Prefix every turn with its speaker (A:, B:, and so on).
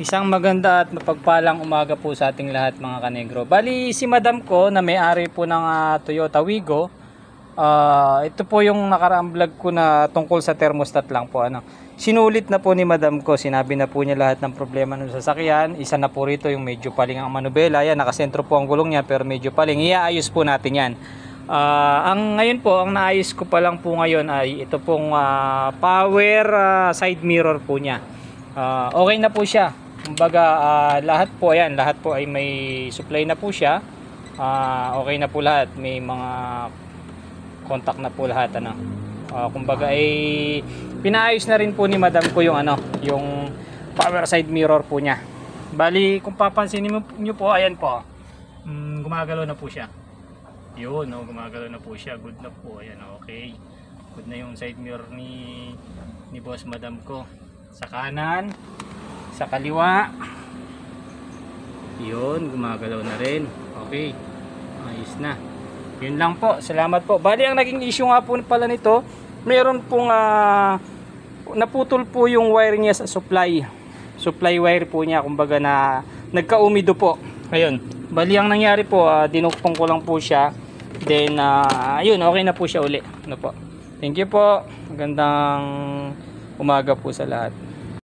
A: Isang maganda at mapagpalang umaga po sa ating lahat mga kanegro. Bali si madam ko na may-ari po ng Toyota Wigo. Ito po yung nakaraang vlog ko na tungkol sa thermostat lang po. Sinulit na po ni madam ko. Sinabi na po niya lahat ng problema ng sasakyan. Isa na po rito yung medyo paling ang manubela. Yan, nakasentro po ang gulong niya pero medyo paling. Iaayos po natin yan. Ngayon po, ang naayos ko pa lang po ngayon ay ito pong power side mirror po niya. Okay na po siya. Kumbaga lahat po ay may supply na po siya. Okay na po lahat, may mga contact na po lahat kumbaga ay pinaayos na rin po ni madam ko yung yung power side mirror po niya. Bali kung papansinin niyo po, ayan po. Gumagalaw na po siya. Yun, gumagalaw na po siya. Good na po. Ayan, okay. Good na yung side mirror ni boss madam ko. Sa kanan, sa kaliwa, yun, gumagalaw na rin. Okay, ayos na. Yun lang po, salamat po. Bali ang naging issue nga po pala nito, meron pong naputol po yung wire niya sa supply wire po niya, kumbaga na nagka-umido po. Ayun, bali ang nangyari po, dinukpong ko lang po siya, then ayun, okay na po siya uli. Thank you po, magandang umaga po sa lahat.